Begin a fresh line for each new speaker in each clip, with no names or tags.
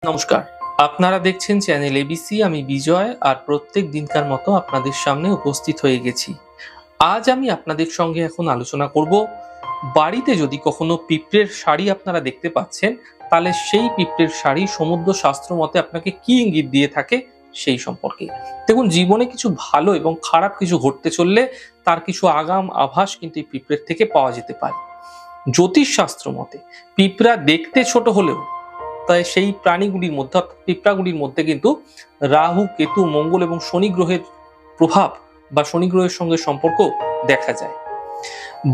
নমস্কার, আপনারা দেখছেন চ্যানেল এবিসি। আমি বিজয়, আর প্রত্যেক দিনকার মতো আপনাদের সামনে উপস্থিত হয়ে গেছি। আজ আমি আপনাদের সঙ্গে এখন আলোচনা করব, বাড়িতে যদি কখনো পিঁপড়ের শাড়ি আপনারা দেখতে পাচ্ছেন, তাহলে সেই পিঁপড়ের শাড়ি সমুদ্র শাস্ত্র মতে আপনাকে কি ইঙ্গিত দিয়ে থাকে সেই সম্পর্কে। দেখুন, জীবনে কিছু ভালো এবং খারাপ কিছু ঘটতে চললে তার কিছু আগাম আভাস কিন্তু এই পিঁপড়ের থেকে পাওয়া যেতে পারে। জ্যোতিষ শাস্ত্র মতে পিঁপড়া দেখতে ছোট হলেও তাই সেই প্রাণীগুলির মধ্যে অর্থাৎ পিঁপড়াগুলির মধ্যে কিন্তু রাহু, কেতু, মঙ্গল এবং শনি গ্রহের প্রভাব বা শনি গ্রহের সঙ্গে সম্পর্ক দেখা যায়।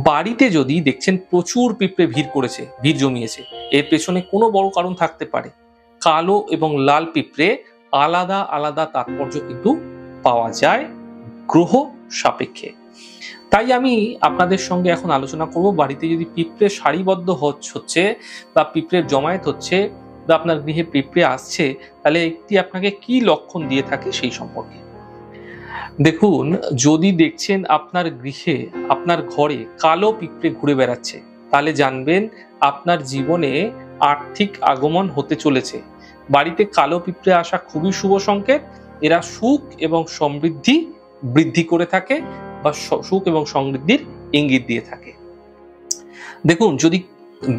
বাড়িতে যদি দেখছেন প্রচুর পিঁপড়ে ভিড় জমিয়েছে, এর পেছনে কোনো বড় কারণ থাকতে পারে। কালো এবং লাল পিঁপড়ে আলাদা আলাদা তাৎপর্য কিন্তু পাওয়া যায় গ্রহ সাপেক্ষে। তাই আমি আপনাদের সঙ্গে এখন আলোচনা করব, বাড়িতে যদি পিঁপড়ে সারিবদ্ধ হচ্ছে বা পিঁপড়ের জমায়েত হচ্ছে বা আপনার গৃহে পিঁপড়ে আসছে, তাহলে একটি আপনাকে কি লক্ষণ দিয়ে থাকে সেই সম্পর্কে। দেখুন, যদি দেখছেন আপনার গৃহে, আপনার ঘরে কালো পিঁপড়ে ঘুরে বেড়াচ্ছে, তাহলে জানবেন আপনার জীবনে আর্থিক আগমন হতে চলেছে। বাড়িতে কালো পিঁপড়ে আসা খুবই শুভ সংকেত। এরা সুখ এবং সমৃদ্ধি বৃদ্ধি করে থাকে বা সুখ এবং সমৃদ্ধির ইঙ্গিত দিয়ে থাকে। দেখুন, যদি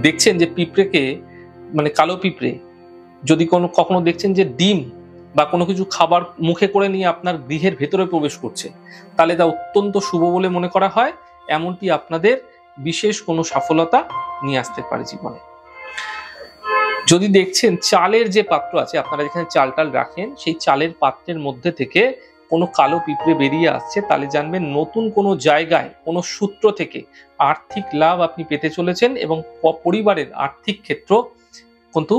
দেখছেন যে পিঁপড়েকে মানে কালো পিঁপড়ে যদি কখনো দেখছেন যে ডিম বা কোনো কিছু খাবার মুখে করে নিয়ে আপনার গৃহের ভেতরে প্রবেশ করছে, তাহলে তা অত্যন্ত শুভ বলে মনে করা হয়। এমনটি আপনাদের বিশেষ কোনো সফলতা নিয়ে আসতে পারে জীবনে। যদি দেখছেন চালের যে পাত্র আছে, আপনারা যেখানে চাল টাল রাখেন, সেই চালের পাত্রের মধ্যে থেকে কোনো কালো পিঁপড়ে বেরিয়ে আসছে, তাহলে জানবেন নতুন কোনো জায়গায় কোনো সূত্র থেকে আর্থিক লাভ আপনি পেতে চলেছেন এবং পরিবারের আর্থিক ক্ষেত্র কিন্তু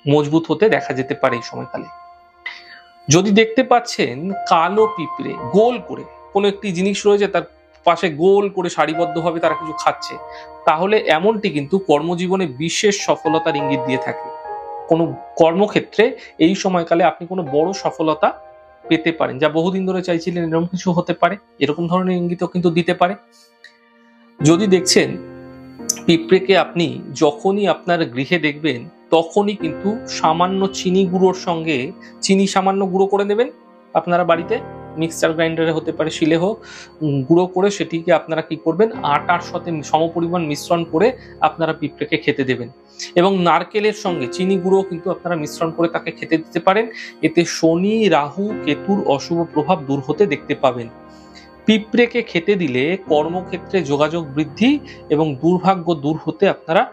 মজবুত হতে দেখা যেতে পারে এই সময়কালে। যদি দেখতে পাচ্ছেন কালো পিঁপড়ে গোল করে কোনো একটি জিনিস রয়েছে, তার পাশে গোল করে সারিবদ্ধভাবে তারা কিছু খাচ্ছে, তাহলে এমনটি কিন্তু কর্মজীবনে বিশেষ সফলতার ইঙ্গিত দিয়ে থাকে। কোনো কর্মক্ষেত্রে এই সময়কালে আপনি কোনো বড় সফলতা পেতে পারেন, যা বহুদিন ধরে চাইছিলেন, এরকম কিছু হতে পারে। এরকম ধরনের ইঙ্গিতও কিন্তু দিতে পারে। যদি দেখছেন পিঁপড়েকে আপনি যখনই আপনার গৃহে দেখবেন, তখনই কিন্তু সামান্য চিনি গুঁড়োর সঙ্গে চিনি সামান্য গুঁড়ো করে নেবেন আপনারা বাড়িতে, মিক্সচার গ্রাইন্ডারে হতে পারে, শিলে হোক, গুঁড়ো করে সেটিকে আপনারা কি করবেন, আটার সাথে সমপরিমাণ মিশ্রণ করে আপনারা পিঁপড়েকে খেতে দেবেন। এবং নারকেলের সঙ্গে চিনি গুঁড়ো কিন্তু আপনারা মিশ্রণ করে তাকে খেতে দিতে পারেন। এতে শনি, রাহু, কেতুর অশুভ প্রভাব দূর হতে দেখতে পাবেন। পিঁপড়েকে খেতে দিলে কর্মক্ষেত্রে যোগাযোগ বৃদ্ধি এবং দুর্ভাগ্য দূর হতে আপনারা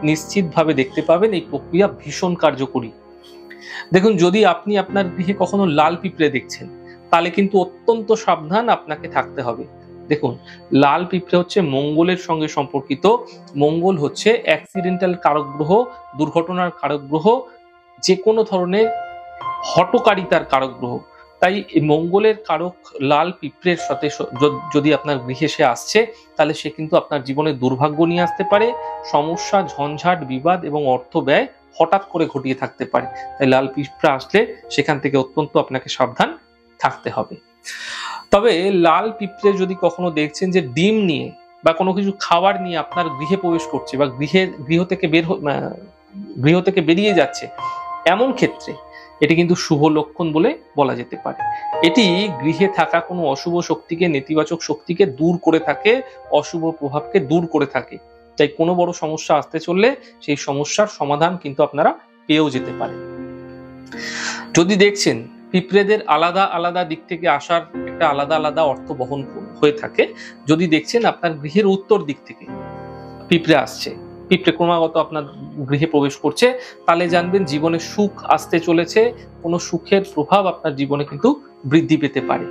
নিশ্চিতভাবে দেখতে পাবেন। এই প্রক্রিয়া ভীষণ কার্যকরী। দেখুন, যদি আপনি আপনার গৃহে কখনো লাল পিঁপড়ে দেখছেন, তাহলে কিন্তু অত্যন্ত সাবধান আপনাকে থাকতে হবে। দেখুন, লাল পিঁপড়ে হচ্ছে মঙ্গলের সঙ্গে সম্পর্কিত। মঙ্গল হচ্ছে অ্যাক্সিডেন্টাল কারক গ্রহ, দুর্ঘটনার কারক গ্রহ, যে কোনো ধরনের হঠকারিতার কারক গ্রহ। তাই মঙ্গলের কারক লাল পিঁপড়ের সাথে যদি আপনার গৃহে সে আসছে, তাহলে সে কিন্তু আপনার জীবনে দুর্ভাগ্য নিয়ে আসতে পারে, সমস্যা, ঝঞ্ঝাট, বিবাদ এবং অর্থ ব্যয় হঠাৎ করে ঘটিয়ে থাকতে পারে। তাই লাল পিঁপড়া আসলে সেখান থেকে অত্যন্ত আপনাকে সাবধান থাকতে হবে। তবে লাল পিঁপড়ে যদি কখনো দেখছেন যে ডিম নিয়ে বা কোনো কিছু খাবার নিয়ে আপনার গৃহে প্রবেশ করছে বা গৃহ থেকে বেরিয়ে যাচ্ছে, এমন ক্ষেত্রে এটি কিন্তু শুভ লক্ষণ বলে বলা যেতে পারে। এটি গৃহে থাকা কোনো অশুভ শক্তিকে, নেতিবাচক শক্তিকে দূর করে থাকে, অশুভ প্রভাবকে দূর করে থাকে। তাই কোনো বড় সমস্যা আসতে চললে সেই সমস্যার সমাধান কিন্তু আপনারা পেয়েও যেতে পারেন। যদি দেখছেন পিঁপড়েদের আলাদা আলাদা দিক থেকে আসার একটা আলাদা আলাদা অর্থ বহন হয়ে থাকে, যদি দেখছেন আপনার গৃহের উত্তর দিক থেকে পিঁপড়ে আসছে, পিঁপড়ে ক্রমাগত আপনার গৃহে প্রবেশ করছে, তাহলে জানবেন জীবনে সুখ আসতে চলেছে। কোনো সুখের প্রভাব আপনার জীবনে কিন্তু বৃদ্ধি পেতে পারে।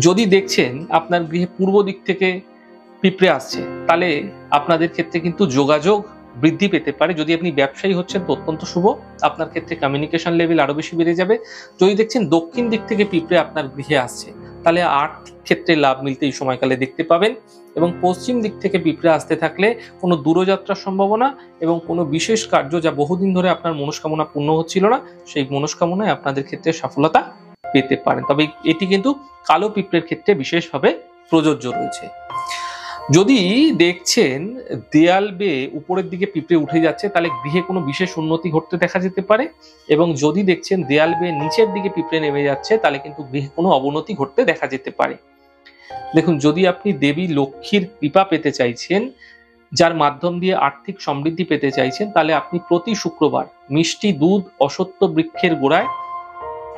যদি দেখছেন আপনার গৃহে পূর্ব দিক থেকে পিঁপড়ে আসছে, তাহলে আপনাদের ক্ষেত্রে কিন্তু যোগাযোগ বৃদ্ধি পেতে পারে। যদি আপনি ব্যবসায়ী হচ্ছেন তো অত্যন্ত শুভ, আপনার ক্ষেত্রে কমিউনিকেশন লেভেল আরো বেশি বেড়ে যাবে। যদি দেখছেন দক্ষিণ দিক থেকে পিঁপড়ে আপনার গৃহে আসছে, তাহলে আর্থিক ক্ষেত্রে লাভ মিলতে এই সময়কালে দেখতে পাবেন। এবং পশ্চিম দিক থেকে পিঁপড়ে আসতে থাকলে কোনো দূরযাত্রার সম্ভাবনা এবং কোনো বিশেষ কার্য যা বহুদিন ধরে আপনার মনস্কামনা পূর্ণ হচ্ছিল না, সেই মনস্কামনায় আপনাদের ক্ষেত্রে সফলতা পেতে পারেন। তবে এটি কিন্তু কালো পিঁপড়ের ক্ষেত্রে বিশেষভাবে প্রযোজ্য রয়েছে। যদি দেখছেন দেয়াল বেয়ে উপরের দিকে পিঁপড়ে উঠে যাচ্ছে, তাহলে গৃহে কোনো বিশেষ উন্নতি ঘটতে দেখা যেতে পারে। এবং যদি দেখছেন দেয়াল বেয়ে নিচের দিকে পিঁপড়ে নেমে যাচ্ছে, তাহলে কিন্তু গৃহে কোনো অবনতি ঘটতে দেখা যেতে পারে। দেখুন, যদি আপনি দেবী লক্ষ্মীর কৃপা পেতে চাইছেন, যার মাধ্যম দিয়ে আর্থিক সমৃদ্ধি পেতে চাইছেন, তাহলে আপনি প্রতি শুক্রবার মিষ্টি দুধ অশ্বত্থ বৃক্ষের গোড়ায়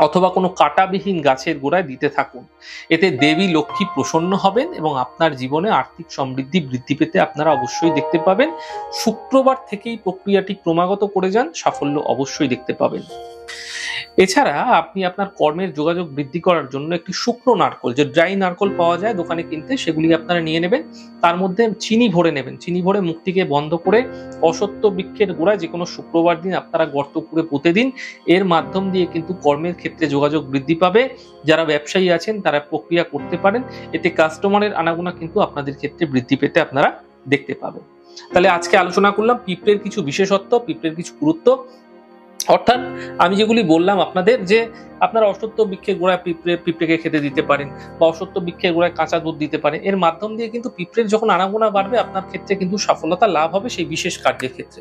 অথবা কোনো কাঁটাবিহীন গাছের গোড়ায় দিতে থাকুন। এতে দেবী লক্ষ্মী প্রসন্ন হবেন এবং আপনার জীবনে আর্থিক সমৃদ্ধি বৃদ্ধি পেতে আপনারা অবশ্যই দেখতে পাবেন। শুক্রবার থেকেই প্রক্রিয়াটি ক্রমাগত করে যান, সাফল্য অবশ্যই দেখতে পাবেন। এছাড়া আপনি আপনার কর্মের যোগাযোগ বৃদ্ধি করার জন্য একটি শুকনো নারকোল, যে ড্রাই নারকোল পাওয়া যায় দোকানে কিনতে, সেগুলি আপনারা নিয়ে নেবেন। তার মধ্যে চিনি ভরে নেবেন। চিনি ভরে মুখটিকে বন্ধ করে অশ্বত্থ বৃক্ষের গোড়ায় যে কোনো শুক্রবার দিন আপনারা গর্ত করে পুঁতে দিন। এর মাধ্যম দিয়ে কিন্তু কর্মের ক্ষেত্রে যোগাযোগ বৃদ্ধি পাবে। যারা ব্যবসায়ী আছেন তারা প্রক্রিয়া করতে পারেন। এতে কাস্টমারের আনাগোনা কিন্তু আপনাদের ক্ষেত্রে বৃদ্ধি পেতে আপনারা দেখতে পাবেন। তাহলে আজকে আলোচনা করলাম পিঁপড়ের কিছু বিশেষত্ব, পিঁপড়ের কিছু গুরুত্ব। অর্থাৎ আমি যেগুলি বললাম আপনাদের, যে আপনারা অশ্বত্থ বৃক্ষের গোড়ায় পিঁপড়েকে খেতে দিতে পারেন, বা অশ্বত্থ বৃক্ষের গোড়ায় কাঁচা দুধ দিতে পারেন। এর মাধ্যম দিয়ে কিন্তু পিঁপড়ের যখন আনাগোনা বাড়বে, আপনার ক্ষেত্রে কিন্তু সফলতা লাভ হবে সেই বিশেষ কার্যের ক্ষেত্রে।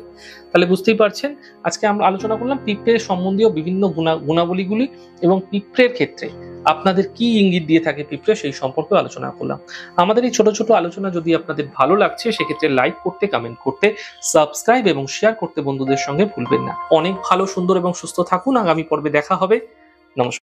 তাহলে বুঝতেই পারছেন, আজকে আমরা আলোচনা করলাম পিঁপড়ের সম্বন্ধীয় বিভিন্ন গুণাবলীগুলি, এবং পিঁপড়ের ক্ষেত্রে আপনাদের কি ইঙ্গিত দিয়ে থাকে পিঁপড়ে, সেই সম্পর্কে আলোচনা করলাম। আমাদের এই ছোট ছোট আলোচনা যদি আপনাদের ভালো লাগছে, সেক্ষেত্রে লাইক করতে, কমেন্ট করতে, সাবস্ক্রাইব এবং শেয়ার করতে বন্ধুদের সঙ্গে ভুলবেন না। অনেক ভালো, সুন্দর এবং সুস্থ থাকুন। আগামী পর্বে দেখা হবে। নমস্কার।